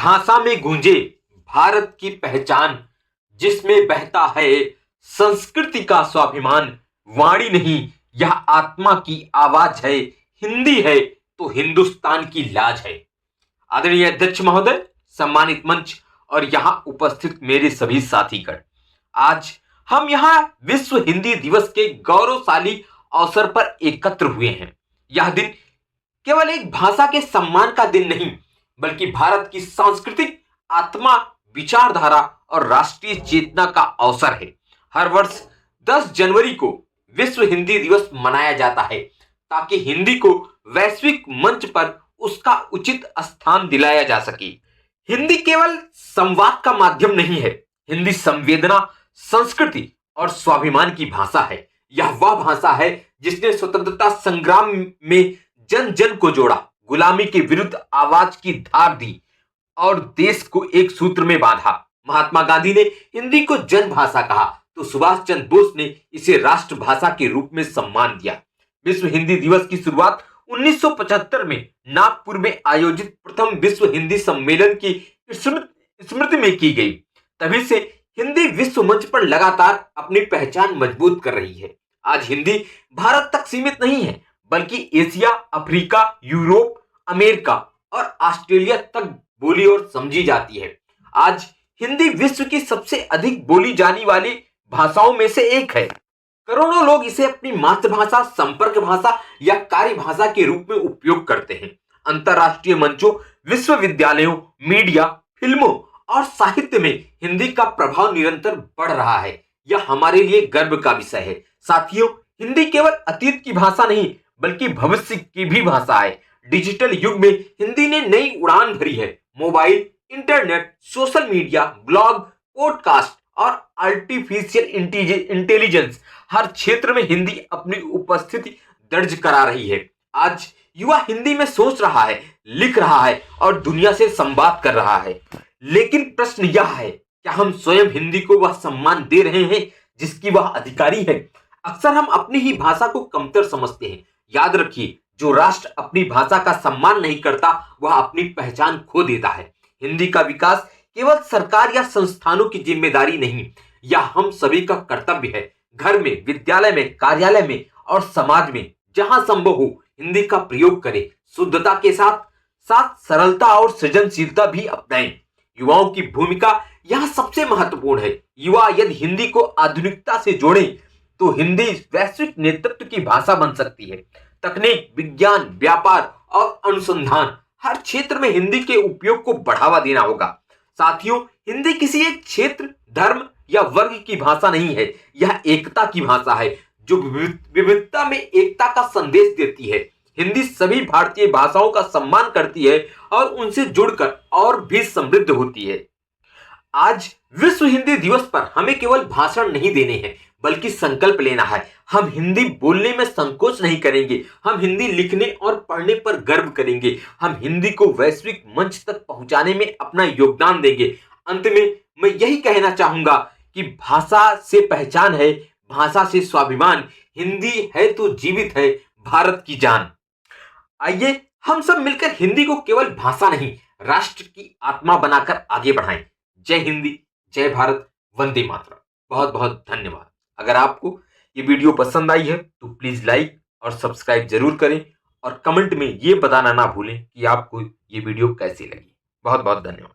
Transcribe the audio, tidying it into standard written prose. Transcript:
भाषा में गूंजे भारत की पहचान, जिसमें बहता है संस्कृति का स्वाभिमान। वाणी नहीं, यह आत्मा की आवाज है। हिंदी है तो हिंदुस्तान की लाज है। आदरणीय अध्यक्ष महोदय, सम्मानित मंच और यहां उपस्थित मेरे सभी साथीगण, आज हम यहां विश्व हिंदी दिवस के गौरवशाली अवसर पर एकत्र हुए हैं। यह दिन केवल एक भाषा के सम्मान का दिन नहीं, बल्कि भारत की सांस्कृतिक आत्मा, विचारधारा और राष्ट्रीय चेतना का अवसर है। हर वर्ष 10 जनवरी को विश्व हिंदी दिवस मनाया जाता है, ताकि हिंदी को वैश्विक मंच पर उसका उचित स्थान दिलाया जा सके। हिंदी केवल संवाद का माध्यम नहीं है, हिंदी संवेदना, संस्कृति और स्वाभिमान की भाषा है। यह वह भाषा है जिसने स्वतंत्रता संग्राम में जन जन को जोड़ा, गुलामी के विरुद्ध आवाज की धार दी और देश को एक सूत्र में बांधा। महात्मा गांधी ने हिंदी को जन भाषा कहा, तो सुभाष चंद्र बोस ने इसे राष्ट्रभाषा के रूप में सम्मान दिया। विश्व हिंदी दिवस की शुरुआत 1975 में नागपुर में आयोजित प्रथम विश्व हिंदी सम्मेलन की स्मृति में की गई। तभी से हिंदी विश्व मंच पर लगातार अपनी पहचान मजबूत कर रही है। आज हिंदी भारत तक सीमित नहीं है, बल्कि एशिया, अफ्रीका, यूरोप, अमेरिका और ऑस्ट्रेलिया तक बोली और समझी जाती है। आज हिंदी विश्व की सबसे अधिक बोली जाने वाली भाषाओं में से एक है। करोड़ों लोग इसे अपनी मातृभाषा, संपर्क भाषा या कार्य भाषा के रूप में उपयोग करते हैं। अंतरराष्ट्रीय मंचों, विश्वविद्यालयों, मीडिया, फिल्मों और साहित्य में हिंदी का प्रभाव निरंतर बढ़ रहा है। यह हमारे लिए गर्व का विषय है। साथियों, हिंदी केवल अतीत की भाषा नहीं, बल्कि भविष्य की भी भाषा है। डिजिटल युग में हिंदी ने नई उड़ान भरी है। Mobile, internet, social media, blog, podcast और आर्टिफिशियल इंटेलिजेंस, हर क्षेत्र में हिंदी अपनी उपस्थिति दर्ज करा रही है। आज युवा हिंदी में सोच रहा है, लिख रहा है और दुनिया से संवाद कर रहा है। लेकिन प्रश्न यह है, क्या हम स्वयं हिंदी को वह सम्मान दे रहे हैं जिसकी वह अधिकारी है? अक्सर हम अपनी ही भाषा को कमतर समझते हैं। याद रखिए, जो राष्ट्र अपनी भाषा का सम्मान नहीं करता, वह अपनी पहचान खो देता है। हिंदी का विकास केवल सरकार या संस्थानों की जिम्मेदारी नहीं, यह हम सभी का कर्तव्य है। घर में, विद्यालय में, कार्यालय में और समाज में जहां संभव हो, हिंदी का प्रयोग करें। शुद्धता के साथ साथ सरलता और सृजनशीलता भी अपनाएं। युवाओं की भूमिका यहां सबसे महत्वपूर्ण है। युवा यदि हिंदी को आधुनिकता से जोड़ें, तो हिंदी वैश्विक नेतृत्व की भाषा बन सकती है। तकनीक, विज्ञान, व्यापार और अनुसंधान, हर क्षेत्र में हिंदी के उपयोग को बढ़ावा देना होगा। साथियों, हिंदी किसी एक क्षेत्र, धर्म या वर्ग की भाषा नहीं है, यह एकता की भाषा है जो विविधता में एकता का संदेश देती है। हिंदी सभी भारतीय भाषाओं का सम्मान करती है और उनसे जुड़कर और भी समृद्ध होती है। आज विश्व हिंदी दिवस पर हमें केवल भाषण नहीं देने हैं, बल्कि संकल्प लेना है। हम हिंदी बोलने में संकोच नहीं करेंगे, हम हिंदी लिखने और पढ़ने पर गर्व करेंगे, हम हिंदी को वैश्विक मंच तक पहुंचाने में अपना योगदान देंगे। अंत में मैं यही कहना चाहूंगा कि भाषा से पहचान है, भाषा से स्वाभिमान। हिंदी है तो जीवित है भारत की जान। आइए हम सब मिलकर हिंदी को केवल भाषा नहीं, राष्ट्र की आत्मा बनाकर आगे बढ़ाएं। जय हिंदी, जय भारत, वंदे मातरम। बहुत बहुत धन्यवाद। अगर आपको ये वीडियो पसंद आई है तो प्लीज लाइक और सब्सक्राइब जरूर करें और कमेंट में ये बताना ना भूलें कि आपको ये वीडियो कैसी लगी। बहुत बहुत धन्यवाद।